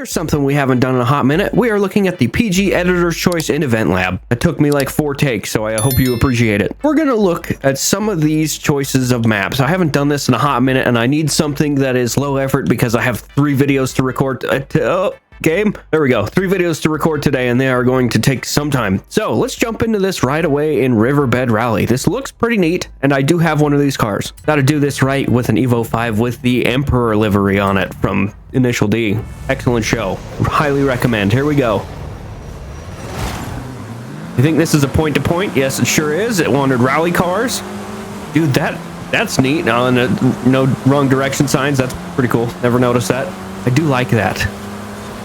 Here's something we haven't done in a hot minute. We are looking at the PG Editor's Choice in Event Lab. It took me like 4 takes, so I hope you appreciate it. We're gonna look at some of these choices of maps. I haven't done this in a hot minute, and I need something that is low effort because I have 3 videos to record. Game. There we go. 3 videos to record today, and they are going to take some time. So let's jump into this right away in Riverbed Rally. This looks pretty neat, and I do have one of these cars. Got to do this right with an Evo 5 with the Emperor livery on it from Initial D. Excellent show. Highly recommend. Here we go. You think this is a point-to-point? Yes, it sure is. It wanted rally cars. Dude, that's neat. Now, no wrong direction signs. That's pretty cool. Never noticed that. I do like that.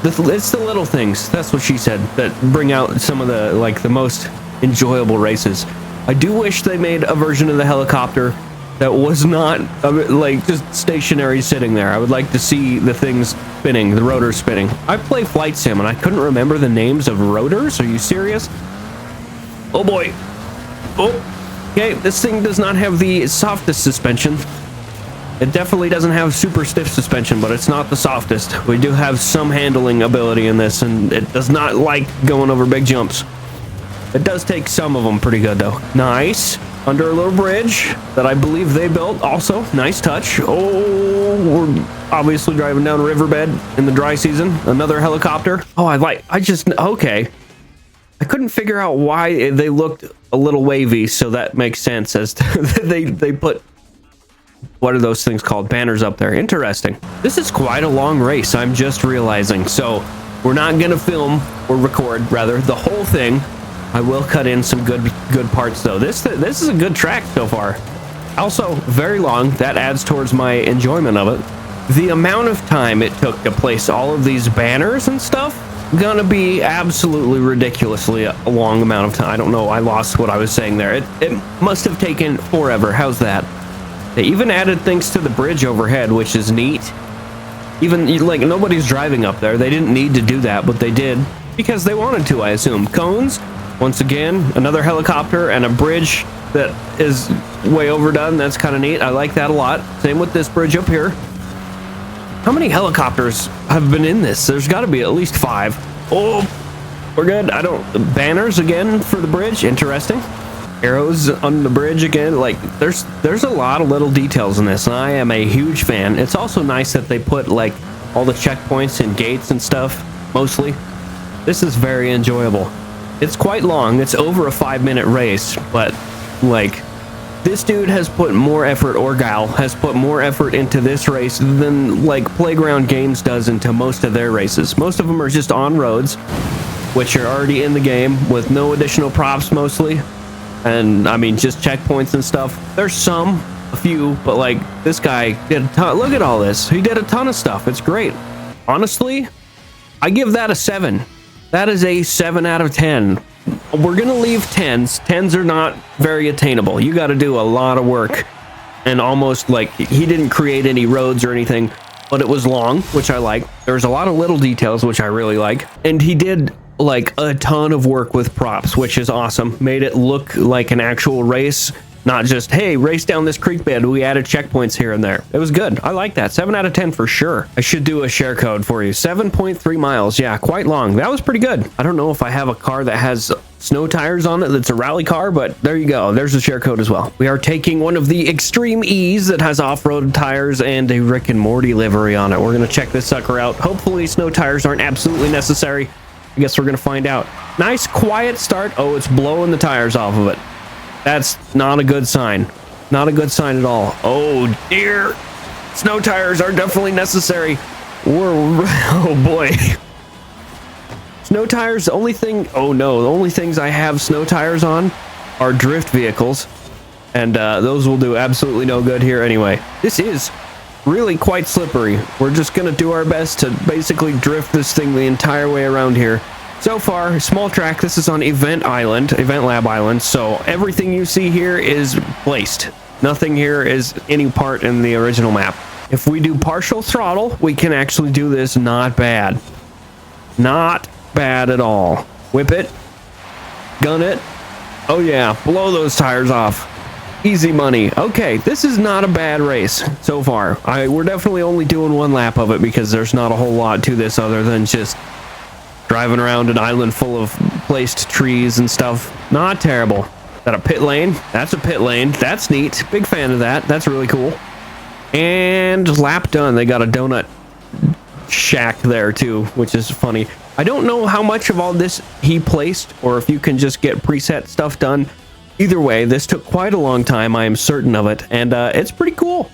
It's the little things, that's what she said, that bring out some of the most enjoyable races. I do wish they made a version of the helicopter that was not just stationary sitting there. I would like to see the things spinning, the rotors spinning. I play Flight Sim and I couldn't remember the names of rotors. Are you serious? Oh boy. Oh, okay, this thing does not have the softest suspension. It definitely doesn't have super stiff suspension, but it's not the softest. We do have some handling ability in this, and it does not like going over big jumps. It does take some of them pretty good, though. Nice. Under a little bridge that I believe they built. Also, nice touch. Oh, we're obviously driving down Riverbed in the dry season. Another helicopter. Oh, okay. I couldn't figure out why they looked a little wavy, so that makes sense as to they put... What are those things called? Banners up there. Interesting. This is quite a long race, I'm just realizing. So we're not going to film or record, rather, the whole thing. I will cut in some good parts, though. This is a good track so far. Also, very long. That adds towards my enjoyment of it. The amount of time it took to place all of these banners and stuff, gonna be absolutely ridiculously a long amount of time. I don't know. I lost what I was saying there. It must have taken forever. How's that? They even added things to the bridge overhead, which is neat. Even, nobody's driving up there. They didn't need to do that, but they did. Because they wanted to, I assume. Cones, once again, another helicopter, and a bridge that is way overdone. That's kind of neat. I like that a lot. Same with this bridge up here. How many helicopters have been in this? There's got to be at least 5. Oh, we're good. Banners again for the bridge. Interesting. Arrows on the bridge again. There's a lot of little details in this, and I am a huge fan. It's also nice that they put all the checkpoints and gates and stuff, mostly. This is very enjoyable. It's quite long. It's over a 5-minute race, but this dude has put more effort, or gal has put more effort into this race than Playground Games does into most of their races. Most of them are just on roads, which are already in the game with no additional props mostly. And I mean, just checkpoints and stuff. There's a few, but this guy did a ton. Look at all this. He did a ton of stuff. It's great. Honestly, I give that a 7. That is a 7 out of 10. We're gonna leave 10s. 10s are not very attainable. You got to do a lot of work, and almost he didn't create any roads or anything, but it was long, which I like. There's a lot of little details which I really like, and he did a ton of work with props, which is awesome. Made it look like an actual race, not just, hey, race down this creek bed. We added checkpoints here and there. It was good. I like that. 7 out of 10 for sure. I should do a share code for you. 7.3 miles. Yeah, quite long. That was pretty good. I don't know if I have a car that has snow tires on it that's a rally car, but there you go. There's the share code as well. We are taking one of the Extreme E's that has off-road tires and a Rick and Morty livery on it. We're going to check this sucker out. Hopefully snow tires aren't absolutely necessary. I guess we're gonna find out. Nice quiet start. Oh, it's blowing the tires off of it. That's not a good sign. Not a good sign at all. Oh dear. Snow tires are definitely necessary. Oh boy. Snow tires, the only thing... Oh no, the only things I have snow tires on are drift vehicles. And those will do absolutely no good here anyway. This is really quite slippery. We're just gonna do our best to basically drift this thing the entire way around here. So far, small track. This is on Event Lab Island, so everything you see here is placed. Nothing here is any part in the original map. If we do partial throttle, we can actually do this not bad. Not bad at all. Whip it. Gun it. Oh yeah, blow those tires off. Easy money. Okay, this is not a bad race so far. We're definitely only doing one lap of it because there's not a whole lot to this other than just driving around an island full of placed trees and stuff. Not terrible. Is that a pit lane? That's a pit lane. That's neat. Big fan of that. That's really cool. And lap done. They got a donut shack there too, which is funny. I don't know how much of all this he placed or if you can just get preset stuff done. Either way, this took quite a long time. I am certain of it, and it's pretty cool.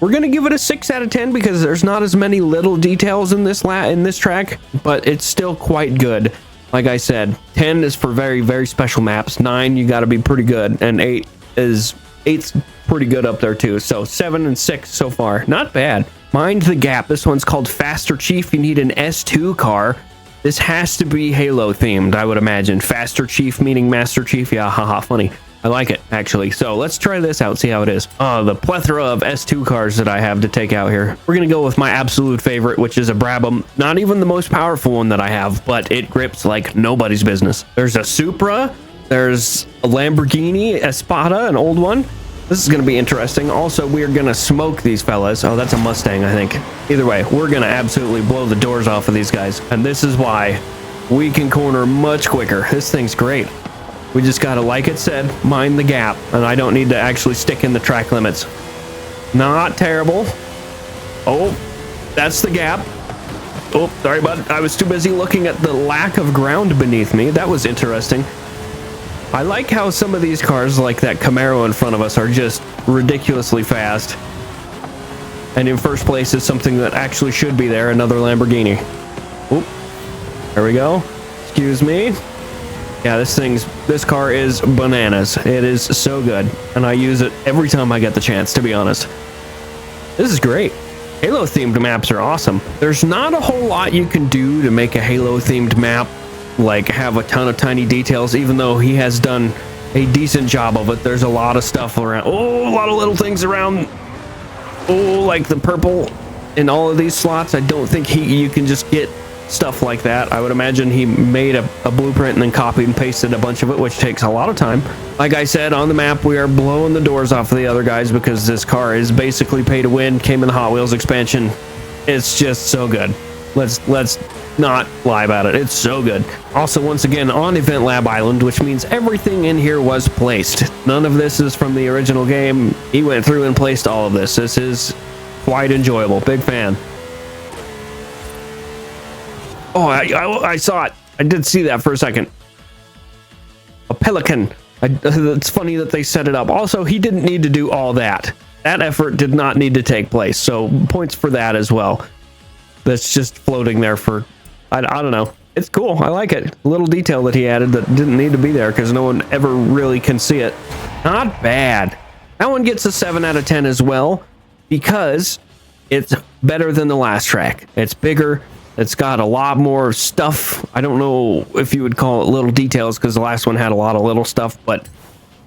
We're gonna give it a 6 out of 10 because there's not as many little details in this track, but it's still quite good. Like I said, 10 is for very, very special maps. 9, you got to be pretty good, and 8's pretty good up there too. So 7 and 6 so far, not bad. Mind the gap. This one's called Faster Chief. You need an S2 car. This has to be Halo themed, I would imagine. Faster Chief meaning Master Chief. Yeah, haha, funny. I like it, actually. So let's try this out, see how it is. The plethora of S2 cars that I have to take out here. We're going to go with my absolute favorite, which is a Brabham. Not even the most powerful one that I have, but it grips like nobody's business. There's a Supra. There's a Lamborghini Espada, an old one. This is going to be interesting. Also, we are going to smoke these fellas. Oh, that's a Mustang, I think. Either way, we're going to absolutely blow the doors off of these guys. And this is why we can corner much quicker. This thing's great. We just got to, like it said, mind the gap. And I don't need to actually stick in the track limits. Not terrible. Oh, that's the gap. Oh, sorry, bud. I was too busy looking at the lack of ground beneath me. That was interesting. I like how some of these cars, like that Camaro in front of us, are just ridiculously fast. And in first place is something that actually should be there, another Lamborghini. Oop. There we go. Excuse me. Yeah, this car is bananas. It is so good. And I use it every time I get the chance, to be honest. This is great. Halo themed maps are awesome. There's not a whole lot you can do to make a Halo themed map like have a ton of tiny details, even though he has done a decent job of it. There's a lot of stuff around. Oh, a lot of little things around. Oh, like the purple in all of these slots. I don't think you can just get stuff like that. I would imagine he made a blueprint and then copied and pasted a bunch of it, which takes a lot of time. Like I said, on the map, we are blowing the doors off of the other guys because this car is basically pay to win. Came in the Hot Wheels expansion. It's just so good. Let's not lie about it. It's so good. Also, once again, on Event Lab Island, which means everything in here was placed. None of this is from the original game. He went through and placed all of this. This is quite enjoyable. Big fan. Oh, I saw it. I did see that for a second. A pelican. It's funny that they set it up. Also, he didn't need to do all that. That effort did not need to take place. So points for that as well. That's just floating there for, I don't know. It's cool. I like it. A little detail that he added that didn't need to be there because no one ever really can see it. Not bad. That one gets a 7 out of 10 as well because it's better than the last track. It's bigger. It's got a lot more stuff. I don't know if you would call it little details because the last one had a lot of little stuff, but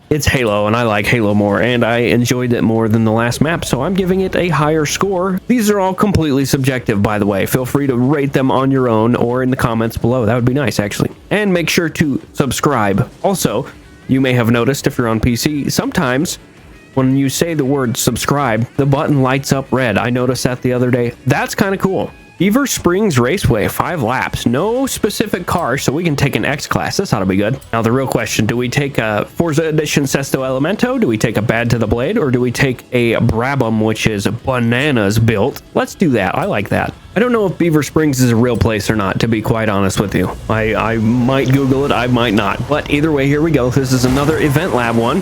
it's Halo and I like Halo more and I enjoyed it more than the last map, so I'm giving it a higher score. These are all completely subjective, by the way. Feel free to rate them on your own or in the comments below. That would be nice, actually. And make sure to subscribe. Also, you may have noticed if you're on PC, sometimes when you say the word subscribe, the button lights up red. I noticed that the other day. That's kind of cool. Beaver Springs Raceway, 5 laps. No specific car, so we can take an X-Class. This ought to be good. Now, the real question, do we take a Forza Edition Sesto Elemento? Do we take a Bad to the Blade? Or do we take a Brabham, which is bananas built? Let's do that. I like that. I don't know if Beaver Springs is a real place or not, to be quite honest with you. I might Google it, I might not. But either way, here we go. This is another Event Lab one.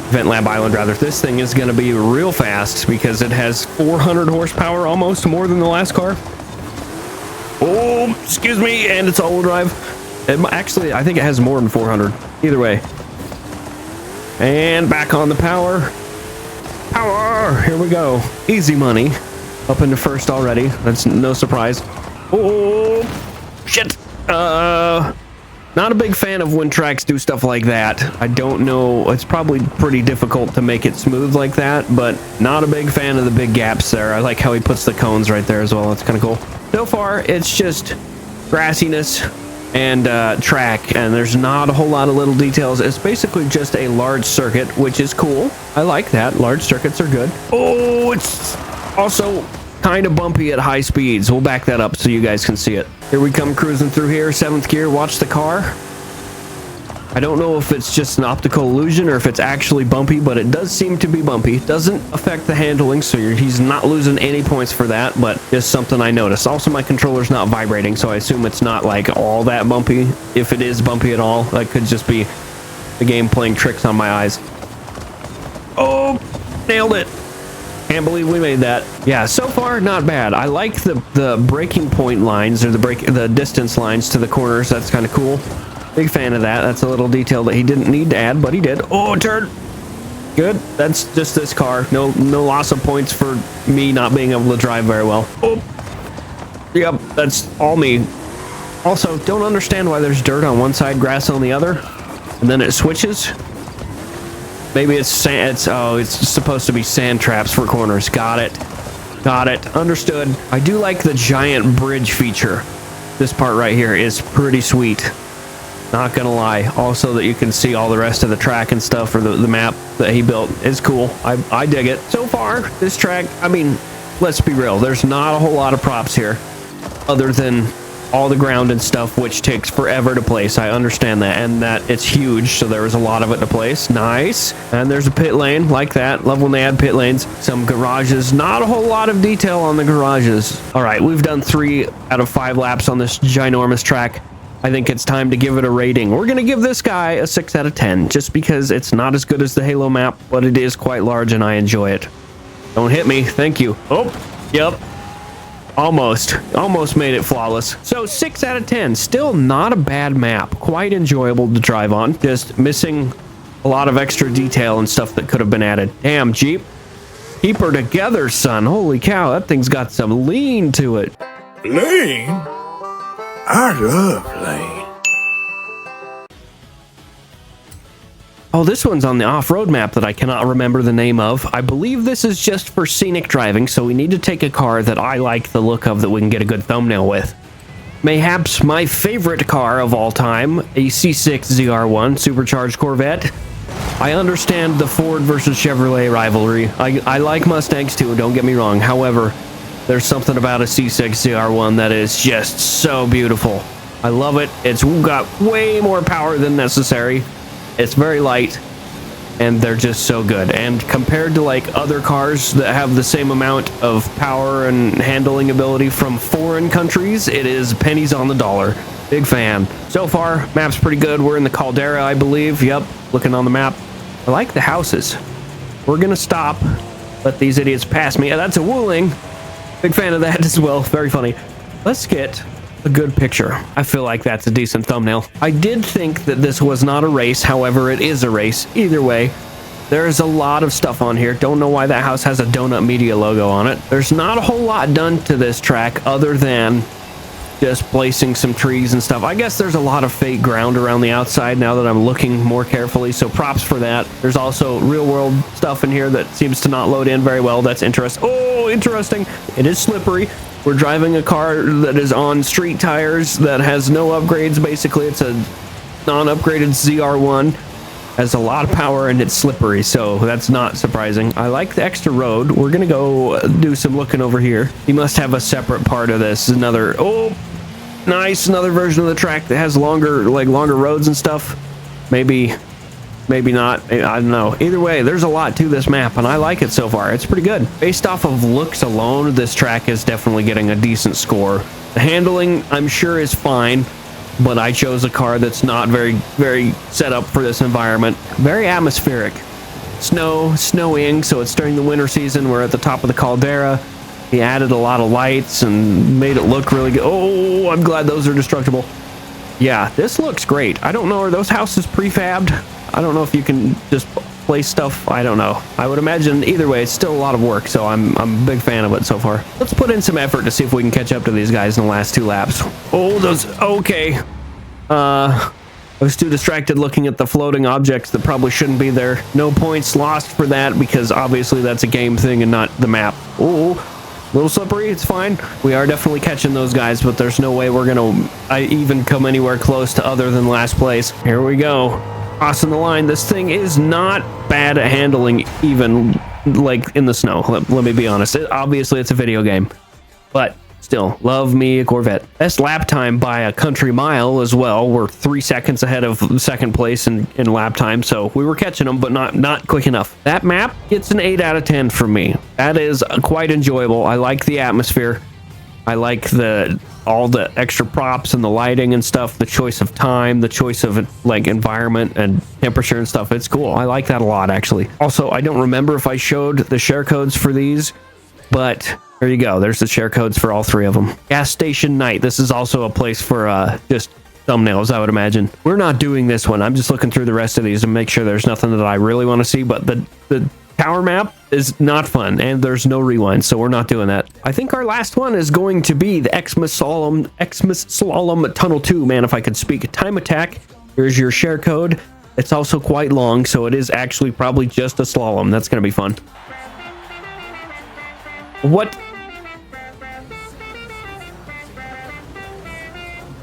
Event Lab Island, rather. This thing is going to be real fast because it has 400 horsepower, almost more than the last car. Oh, excuse me, and it's all-wheel drive. Actually, I think it has more than 400. Either way. And back on the power. Power! Here we go. Easy money. Up into first already. That's no surprise. Oh, shit. Not a big fan of when tracks do stuff like that. I don't know. It's probably pretty difficult to make it smooth like that, but not a big fan of the big gaps there. I like how he puts the cones right there as well. It's kind of cool. So far, it's just grassiness and track, and there's not a whole lot of little details. It's basically just a large circuit, which is cool. I like that. Large circuits are good. Oh, it's also kind of bumpy at high speeds. We'll back that up so you guys can see it. Here we come cruising through here, 7th gear. Watch the car. I don't know if it's just an optical illusion or if it's actually bumpy, but it does seem to be bumpy. Doesn't affect the handling, so he's not losing any points for that, but just something I noticed. Also, my controller's not vibrating, so I assume it's not like all that bumpy. If it is bumpy at all, that could just be the game playing tricks on my eyes. Oh, nailed it. Can't believe we made that. Yeah, so far, not bad. I like the braking point lines, or the distance lines to the corners. That's kind of cool. Big fan of that. That's a little detail that he didn't need to add, but he did. Oh, turn. Good. That's just this car. No loss of points for me not being able to drive very well. Oh. Yep, that's all me. Also, don't understand why there's dirt on one side, grass on the other, and then it switches. Maybe it's sand. It's supposed to be sand traps for corners. Got it. Got it. Understood. I do like the giant bridge feature. This part right here is pretty sweet. Not gonna lie. Also, that you can see all the rest of the track and stuff, or the map that he built is cool. I dig it. So far, this track, I mean, let's be real. There's not a whole lot of props here, other than all the ground and stuff, which takes forever to place. I understand that, and that it's huge, so there was a lot of it to place. Nice. And there's a pit lane like that. Love when they add pit lanes. Some garages. Not a whole lot of detail on the garages. All right, we've done 3 out of 5 laps on this ginormous track. I think it's time to give it a rating. We're going to give this guy a 6 out of 10, just because it's not as good as the Halo map, but it is quite large and I enjoy it. Don't hit me. Thank you. Oh, yep. Almost made it flawless. So 6 out of 10. Still not a bad map. Quite enjoyable to drive on. Just missing a lot of extra detail and stuff that could have been added. Damn, Jeep. Keep her together, son. Holy cow, that thing's got some lean to it. Lean? I love lean. Oh, this one's on the off-road map that I cannot remember the name of. I believe this is just for scenic driving, so we need to take a car that I like the look of that we can get a good thumbnail with. Mayhaps my favorite car of all time, a C6 ZR1 supercharged Corvette. I understand the Ford versus Chevrolet rivalry. I like Mustangs too, don't get me wrong. However, there's something about a C6 ZR1 that is just so beautiful. I love it. It's got way more power than necessary. It's very light, and they're just so good. And compared to like other cars that have the same amount of power and handling ability from foreign countries, it is pennies on the dollar. Big fan. So far, map's pretty good. We're in the Caldera, I believe. Yep, looking on the map. I like the houses. We're gonna stop. Let these idiots pass me. That's a Wuling. Big fan of that as well. Very funny. Let's get a good picture. I feel like that's a decent thumbnail. I did think that this was not a race. However, it is a race. Either way, there's a lot of stuff on here. Don't know why that house has a Donut Media logo on it. There's not a whole lot done to this track other than just placing some trees and stuff. I guess there's a lot of fake ground around the outside now that I'm looking more carefully, so props for that. There's also real world stuff in here that seems to not load in very well. That's interesting. Oh, interesting. It is slippery. We're driving a car that is on street tires that has no upgrades. Basically, it's a non-upgraded ZR1. Has a lot of power and it's slippery, so that's not surprising. I like the extra road. We're gonna go do some looking over here. He must have a separate part of this. Another, oh, nice, another version of the track that has longer roads and stuff. Maybe not. I don't know. Either way, there's a lot to this map, and I like it so far. It's pretty good. Based off of looks alone, this track is definitely getting a decent score. The handling, I'm sure, is fine, but I chose a car that's not very set up for this environment. Very atmospheric. Snowing, so it's during the winter season. We're at the top of the Caldera. He added a lot of lights and made it look really good. Oh, I'm glad those are destructible. Yeah, this looks great. I don't know, are those houses prefabbed? I don't know if you can just place stuff. I don't know. I would imagine either way, it's still a lot of work, so I'm a big fan of it so far. Let's put in some effort to see if we can catch up to these guys in the last 2 laps. Oh, those, okay. I was too distracted looking at the floating objects that probably shouldn't be there. No points lost for that because obviously that's a game thing and not the map. Oh, little slippery. It's fine. We are definitely catching those guys, but there's no way we're gonna even come anywhere close to other than last place. Here we go. Crossing the line. This thing is not bad at handling, even like in the snow. Let me be honest. Obviously, it's a video game, but still, love me a Corvette. Best lap time by a country mile as well. We're 3 seconds ahead of second place in lap time, so we were catching them, but not quick enough. That map gets an 8 out of 10 from me. That is quite enjoyable. I like the atmosphere. I like all the extra props and the lighting and stuff, the choice of time, the choice of like environment and temperature and stuff. It's cool. I like that a lot, actually. Also, I don't remember if I showed the share codes for these, but there you go. There's the share codes for all 3 of them. Gas station night. This is also a place for just thumbnails, I would imagine. We're not doing this one. I'm just looking through the rest of these to make sure there's nothing that I really want to see, but the tower map is not fun, and there's no rewind, so we're not doing that. I think our last one is going to be the Xmas Slalom Tunnel 2. Man, if I could speak. Time attack. Here's your share code. It's also quite long, so it is actually probably just a slalom. That's going to be fun. What?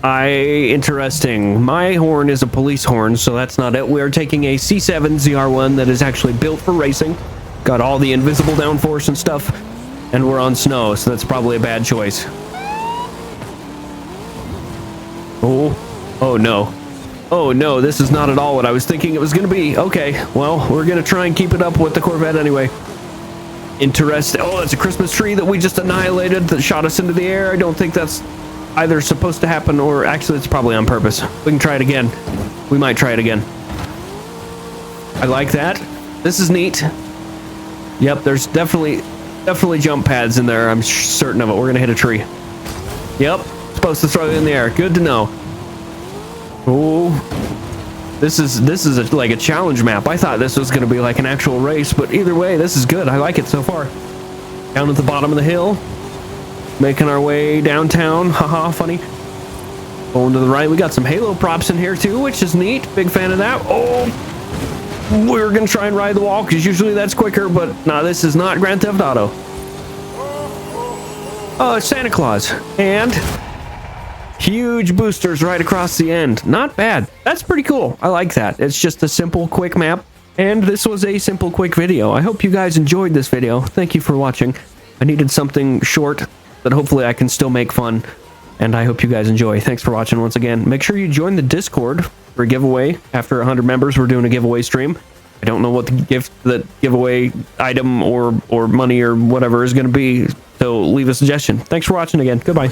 Interesting. My horn is a police horn, so that's not it. We are taking a C7 ZR1 that is actually built for racing. Got all the invisible downforce and stuff, and we're on snow, so that's probably a bad choice. Oh no. Oh no, this is not at all what I was thinking it was going to be. Okay, well, we're going to try and keep it up with the Corvette anyway. Interesting. Oh, it's a Christmas tree that we just annihilated that shot us into the air. I don't think that's either supposed to happen, or actually it's probably on purpose. We can try it again. We might try it again. I like that. This is neat. Yep, there's definitely jump pads in there. I'm certain of it. We're gonna hit a tree. Yep, supposed to throw it in the air. Good to know. Oh, this is like a challenge map. I thought this was gonna be like an actual race, but either way, this is good. I like it so far. Down at the bottom of the hill, making our way downtown. Haha, funny. Going to the right. We got some Halo props in here too, which is neat. Big fan of that. Oh, we were gonna try and ride the wall because usually that's quicker, but no, this is not Grand Theft Auto. Oh, it's Santa Claus. And huge boosters right across the end. Not bad. That's pretty cool. I like that. It's just a simple, quick map. And this was a simple, quick video. I hope you guys enjoyed this video. Thank you for watching. I needed something short that hopefully I can still make fun. And I hope you guys enjoy. Thanks for watching once again. Make sure you join the Discord for a giveaway. After 100 members, we're doing a giveaway stream. I don't know what the giveaway item or money or whatever is going to be. So leave a suggestion. Thanks for watching again. Goodbye.